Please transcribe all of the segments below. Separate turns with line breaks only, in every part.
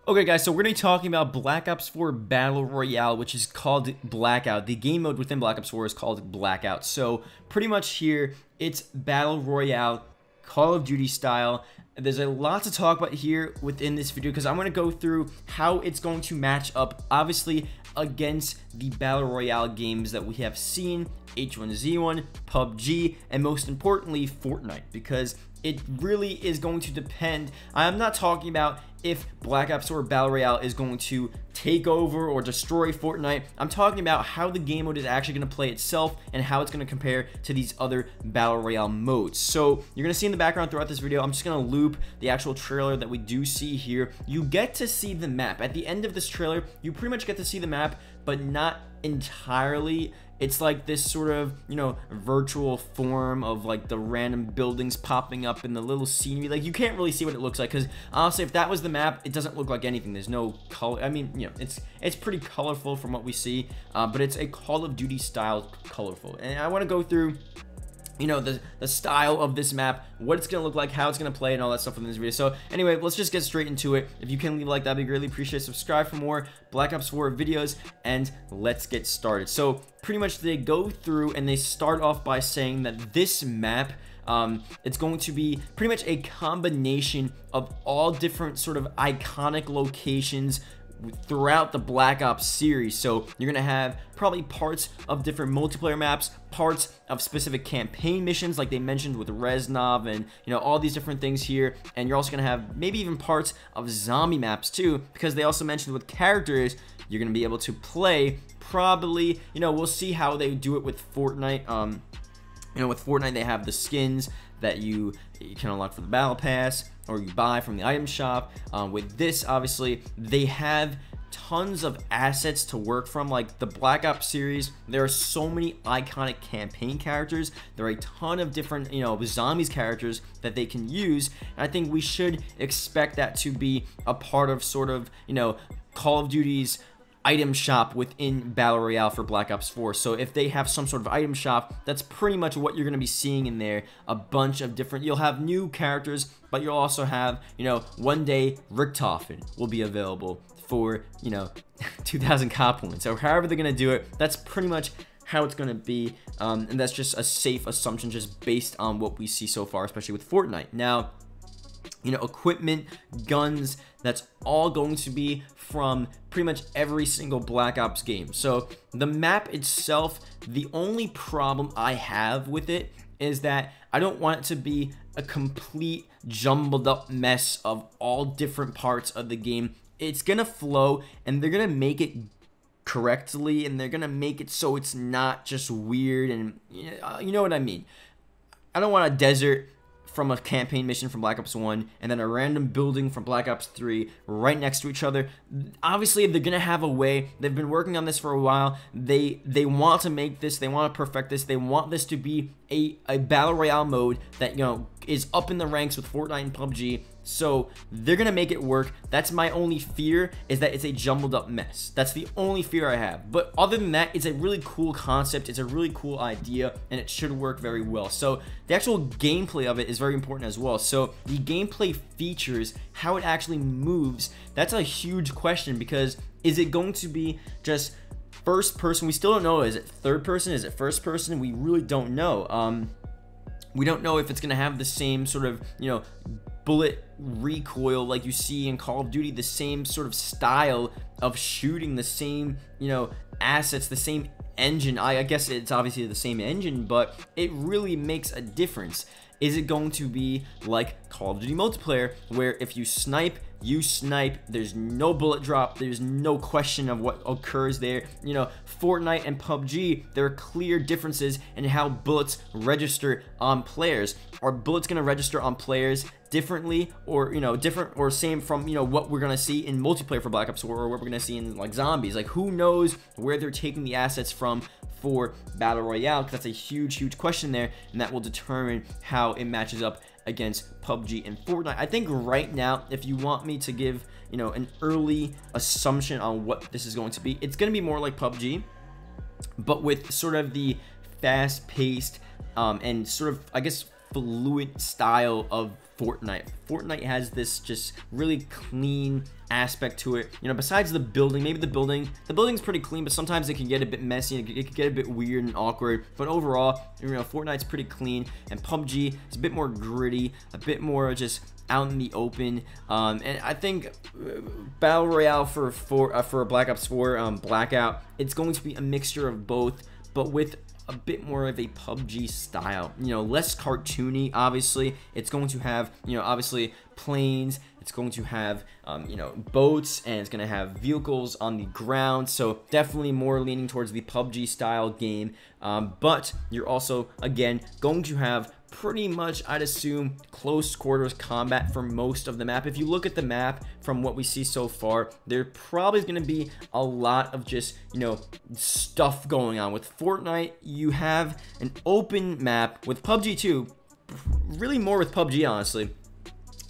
Okay guys, so we're going to be talking about Black Ops 4 Battle Royale, which is called Blackout. The game mode within Black Ops 4 is called Blackout. So pretty much here, it's Battle Royale, Call of Duty style. There's a lot to talk about here within this video because I'm going to go through how it's going to match up, obviously, against the Battle Royale games that we have seen, H1Z1, PUBG, and most importantly, Fortnite, because it really is going to depend. I'm not talking about if Black Ops 4 Battle Royale is going to take over or destroy Fortnite. I'm talking about how the game mode is actually going to play itself and how it's going to compare to these other Battle Royale modes. So you're going to see in the background throughout this video, I'm just going to loop the actual trailer that we do see here. You get to see the map. At the end of this trailer, you pretty much get to see the map, but not entirely. It's like this sort of, you know, virtual form of like the random buildings popping up in the little scenery. Like, you can't really see what it looks like because honestly, if that was the map, it doesn't look like anything. There's no color. I mean, you know, it's pretty colorful from what we see, but it's a Call of Duty style colorful. And I want to go through, you know, the style of this map, what it's gonna look like, how it's gonna play, and all that stuff in this video. So anyway, let's just get straight into it. If you can leave a like, that'd be greatly appreciated. Subscribe for more Black Ops 4 videos, and let's get started. So pretty much they go through and they start off by saying that this map, it's going to be pretty much a combination of all different sort of iconic locations throughout the Black Ops series. So you're gonna have probably parts of different multiplayer maps, parts of specific campaign missions like they mentioned with Reznov, and you know, all these different things here. And you're also gonna have maybe even parts of zombie maps too, because they also mentioned with characters you're gonna be able to play. Probably, you know, we'll see how they do it with Fortnite. You know, with Fortnite they have the skins that you can unlock for the battle pass or you buy from the item shop. With this, obviously, they have tons of assets to work from. Like the Black Ops series, there are so many iconic campaign characters. There are a ton of different, you know, zombies characters that they can use. And I think we should expect that to be a part of sort of, you know, Call of Duty's item shop within Battle Royale for Black Ops 4. So if they have some sort of item shop, that's pretty much what you're going to be seeing in there. A bunch of different, you'll have new characters, but you'll also have, you know, one day Richtofen will be available for, you know, 2,000 cop points. So however they're going to do it, that's pretty much how it's going to be. And that's just a safe assumption just based on what we see so far, especially with Fortnite. Now, you know, equipment, guns, that's all going to be from pretty much every single Black Ops game. So the map itself, the only problem I have with it is that I don't want it to be a complete jumbled up mess of all different parts of the game. It's gonna flow and they're gonna make it correctly, and they're gonna make it so it's not just weird, and you know what I mean. I don't want a desert from a campaign mission from Black Ops 1 and then a random building from Black Ops 3 right next to each other. Obviously, they're gonna have a way. They've been working on this for a while. They want to make this, they want to perfect this, they want this to be a Battle Royale mode that, you know, is up in the ranks with Fortnite and PUBG. So they're gonna make it work. That's my only fear, is that it's a jumbled up mess. That's the only fear I have. But other than that, it's a really cool concept, it's a really cool idea, and it should work very well. So the actual gameplay of it is very important as well. So the gameplay features, how it actually moves, that's a huge question, because is it going to be just first person? We still don't know. Is it third person? Is it first person? We really don't know. We don't know if it's gonna have the same sort of, you know, bullet recoil like you see in Call of Duty, the same sort of style of shooting, the same, you know, assets, the same engine. I guess it's obviously the same engine, but it really makes a difference. Is it going to be like Call of Duty multiplayer, where if you snipe, you snipe, there's no bullet drop, there's no question of what occurs there? You know, Fortnite and PUBG, there are clear differences in how bullets register on players. Are bullets going to register on players differently, or, you know, different or same from, you know, what we're going to see in multiplayer for Black Ops 4, or what we're going to see in like zombies? Like, who knows where they're taking the assets from for Battle Royale? Because that's a huge question there, and that will determine how it matches up against PUBG and Fortnite. I think right now, if you want me to give, you know, an early assumption on what this is going to be, it's going to be more like PUBG, but with sort of the fast-paced and sort of, I guess, fluid style of Fortnite. Fortnite has this just really clean aspect to it. You know, besides the building, maybe the building's pretty clean, but sometimes it can get a bit messy and it can get a bit weird and awkward. But overall, you know, Fortnite's pretty clean, and PUBG is a bit more gritty, a bit more just out in the open. And I think Battle Royale for Black Ops 4 Blackout, it's going to be a mixture of both, but with a bit more of a PUBG style, you know, less cartoony. Obviously, it's going to have, you know, obviously planes, it's going to have you know, boats, and it's going to have vehicles on the ground. So definitely more leaning towards the PUBG style game, but you're also, again, going to have pretty much, I'd assume, close quarters combat for most of the map. If you look at the map from what we see so far, there probably is going to be a lot of just, you know, stuff going on. With Fortnite, you have an open map. With PUBG too, really more with PUBG, honestly,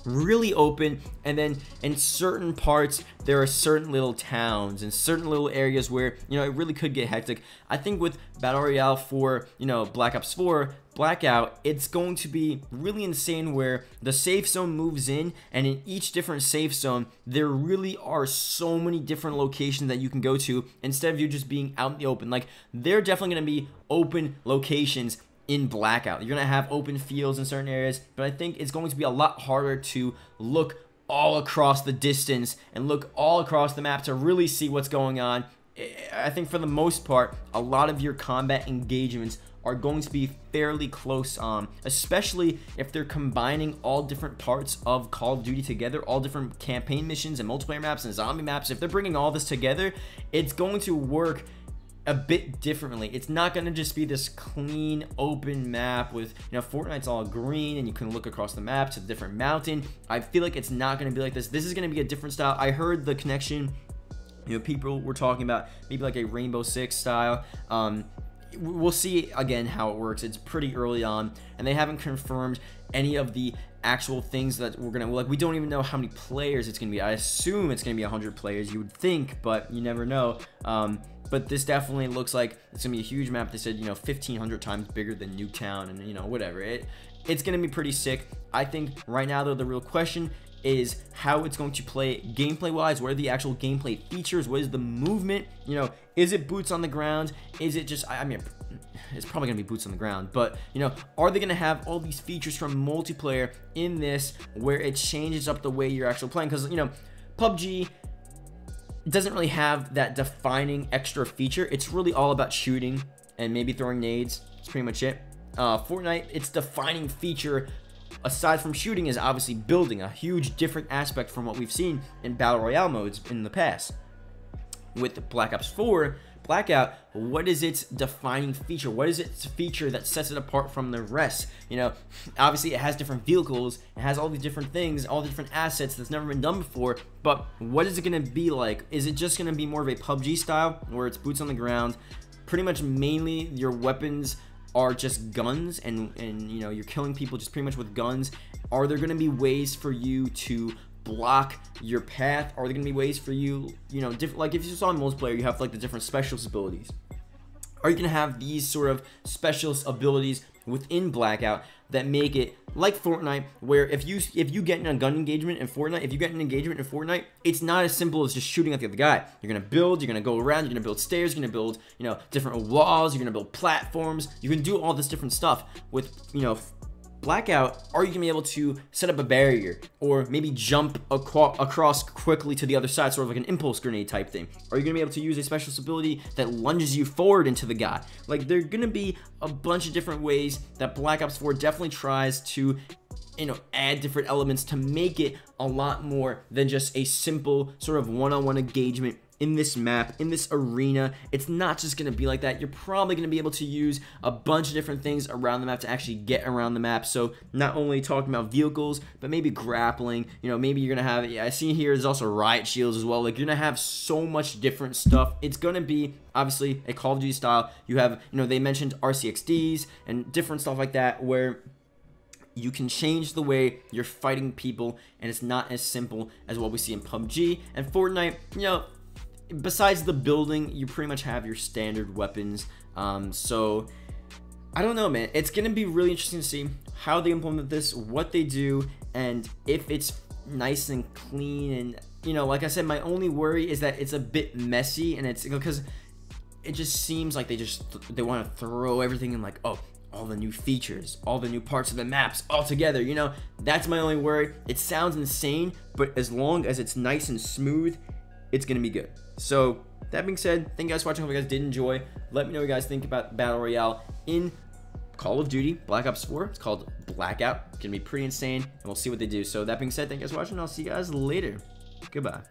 really open, and then in certain parts there are certain little towns and certain little areas where, you know, it really could get hectic. I think with Battle Royale for, you know, Black Ops 4 Blackout, it's going to be really insane where the safe zone moves in, and in each different safe zone there really are so many different locations that you can go to instead of you just being out in the open. Like, they're definitely going to be open locations in Blackout. You're gonna have open fields in certain areas, but I think it's going to be a lot harder to look all across the distance and look all across the map to really see what's going on. I think for the most part, a lot of your combat engagements are going to be fairly close on, especially if they're combining all different parts of Call of Duty together, all different campaign missions and multiplayer maps and zombie maps. If they're bringing all this together, it's going to work a bit differently. It's not going to just be this clean open map with, you know, Fortnite's all green and you can look across the map to a different mountain. I feel like it's not going to be like this. This is going to be a different style. I heard the connection, you know, people were talking about maybe like a Rainbow Six style. We'll see again how it works. It's pretty early on, and they haven't confirmed any of the actual things that we're gonna, like, we don't even know how many players it's gonna be. I assume it's gonna be 100 players, you would think, but you never know. But this definitely looks like it's gonna be a huge map. They said, you know, 1,500 times bigger than Nuketown, and, you know, whatever. It's gonna be pretty sick. I think right now, though, the real question is how it's going to play gameplay wise. What are the actual gameplay features? What is the movement? You know, is it boots on the ground? Is it just, I mean, it's probably gonna be boots on the ground, but, you know, are they gonna have all these features from multiplayer in this where it changes up the way you're actually playing? Because, you know, PUBG doesn't really have that defining extra feature. It's really all about shooting and maybe throwing nades. That's pretty much it. Fortnite, its defining feature aside from shooting is obviously building, a huge different aspect from what we've seen in Battle Royale modes in the past. With Black Ops 4 Blackout, what is its defining feature? What is its feature that sets it apart from the rest? You know, obviously it has different vehicles, it has all these different things, all the different assets that's never been done before, but what is it going to be like? Is it just going to be more of a PUBG style where it's boots on the ground, pretty much mainly your weapons are just guns, and you know, you're killing people just pretty much with guns? Are there going to be ways for you to block your path? Are there gonna be ways for you, you know, like if you saw in multiplayer, you have like the different specialist abilities. Are you gonna have these sort of specialist abilities within Blackout that make it like Fortnite, where if you get in a gun engagement in Fortnite, it's not as simple as just shooting at the other guy. You're gonna build, you're gonna go around, you're gonna build stairs, you're gonna build, you know, different walls, you're gonna build platforms, you can do all this different stuff. With, you know, Blackout, are you gonna be able to set up a barrier or maybe jump across quickly to the other side, sort of like an impulse grenade type thing? Are you gonna be able to use a specialist ability that lunges you forward into the guy? Like, there's gonna be a bunch of different ways that Black Ops 4 definitely tries to, you know, add different elements to make it a lot more than just a simple sort of one-on-one engagement in this map, in this arena. It's not just going to be like that. You're probably going to be able to use a bunch of different things around the map to actually get around the map. So not only talking about vehicles, but maybe grappling, you know, maybe you're going to have, I see here there's also riot shields as well. Like, you're going to have so much different stuff. It's going to be obviously a Call of Duty style. You have, you know, they mentioned RCXDs and different stuff like that, where you can change the way you're fighting people, and it's not as simple as what we see in PUBG and Fortnite. You know, besides the building, you pretty much have your standard weapons. So I don't know, man. It's gonna be really interesting to see how they implement this, what they do, and if it's nice and clean. And you know, like I said, my only worry is that it's a bit messy, and it's because it just seems like they want to throw everything in, like, oh, all the new features, all the new parts of the maps all together, you know. That's my only worry. It sounds insane, but as long as it's nice and smooth, it's gonna be good. So that being said, thank you guys for watching. Hope you guys did enjoy. Let me know what you guys think about Battle Royale in Call of Duty Black Ops 4. It's called Blackout. It's gonna be pretty insane, and we'll see what they do. So that being said, thank you guys for watching. I'll see you guys later. Goodbye.